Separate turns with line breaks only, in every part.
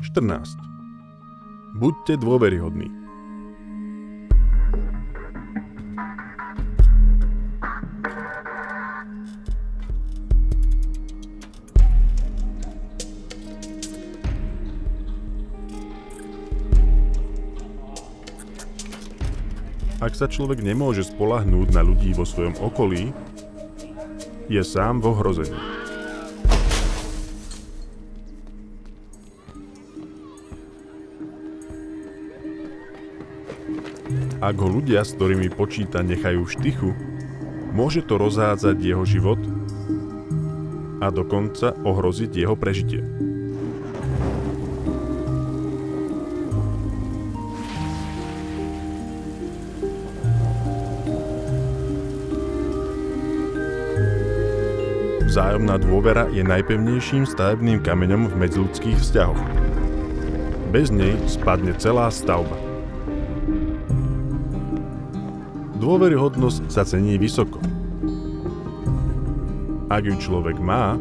14. Buďte dôveryhodní. Ak sa človek nemôže spoľahnúť na ľudí vo svojom okolí, je sám v ohrození. Ak ho ľudia, s ktorými počíta, nechajú v štychu, môže to rozhádzať jeho život a dokonca ohroziť jeho prežitie. Vzájomná dôvera je najpevnejším stavebným kameňom v medziľudských vzťahoch. Bez nej spadne celá stavba. Dôveryhodnosť sa cení vysoko. Ak ju človek má,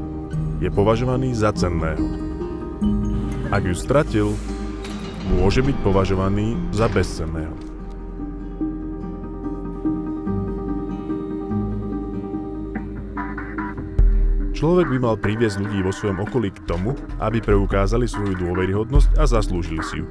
je považovaný za cenného. Ak ju stratil, môže byť považovaný za bezcenného. Človek by mal priviesť ľudí vo svojom okolí k tomu, aby preukázali svoju dôveryhodnosť a zaslúžili si ju.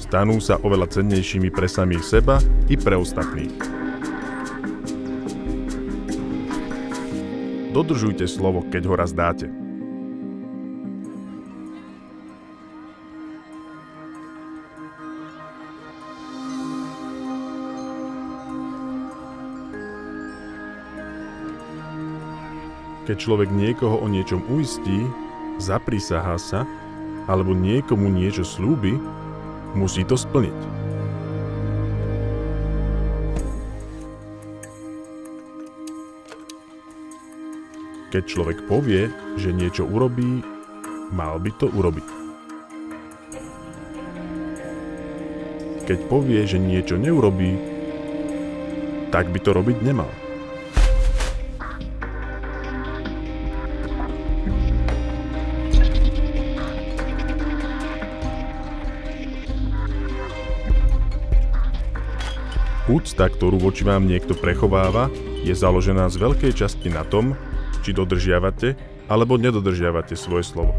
Stanú sa oveľa cennejšími pre samých seba i pre ostatných. Dodržujte slovo, keď ho raz dáte. Keď človek niekoho o niečom uistí, zaprisahá sa, alebo niekomu niečo sľúbi, musí to splniť. Keď človek povie, že niečo urobí, mal by to urobiť. Keď povie, že niečo neurobí, tak by to robiť nemal. Úcta, ktorú voči vám niekto prechováva, je založená z veľkej časti na tom, či dodržiavate alebo nedodržiavate svoje slovo.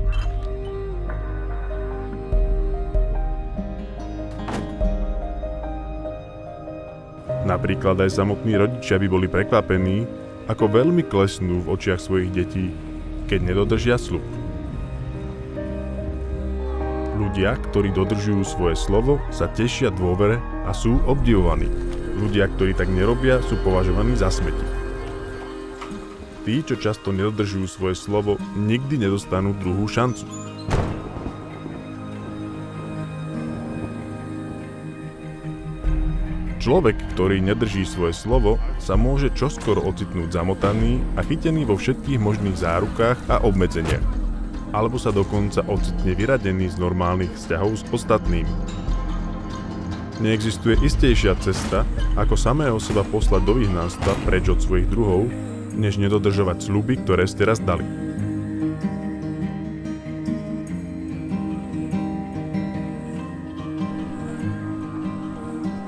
Napríklad aj samotní rodičia by boli prekvapení, ako veľmi klesnú v očiach svojich detí, keď nedodržia sľub. Ľudia, ktorí dodržujú svoje slovo, sa tešia dôvere a sú obdivovaní. Ľudia, ktorí tak nerobia, sú považovaní za smeti. Tí, čo často nedodržujú svoje slovo, nikdy nedostanú druhú šancu. Človek, ktorý nedrží svoje slovo, sa môže čoskoro ocitnúť zamotaný a chytený vo všetkých možných zárukách a obmedzeniach. Alebo sa dokonca ocitne vyradený z normálnych vzťahov s ostatnými. Neexistuje istejšia cesta, ako samého seba poslať do vyhnanstva preč od svojich druhov, než nedodržovať sľuby, ktoré ste raz dali.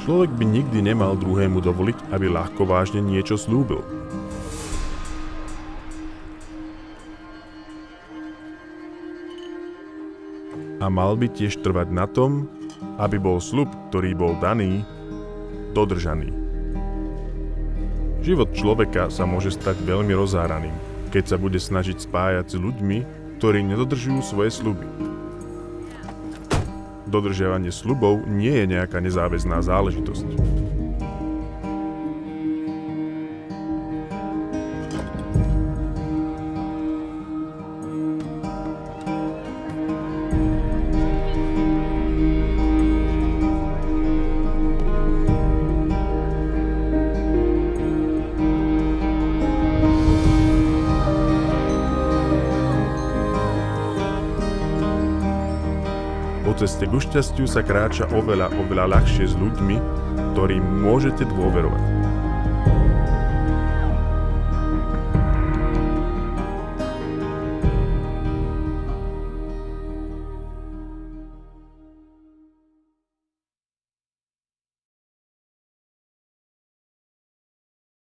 Človek by nikdy nemal druhému dovoliť, aby ľahkovážne niečo sľúbil. A mal by tiež trvať na tom, aby bol sľub, ktorý bol daný, dodržaný. Život človeka sa môže stať veľmi rozháraným, keď sa bude snažiť spájať s ľuďmi, ktorí nedodržujú svoje sľuby. Dodržiavanie sľubov nie je nejaká nezáväzná záležitosť. Po ceste k šťastiu sa kráča oveľa ľahšie s ľuďmi, ktorým môžete dôverovať.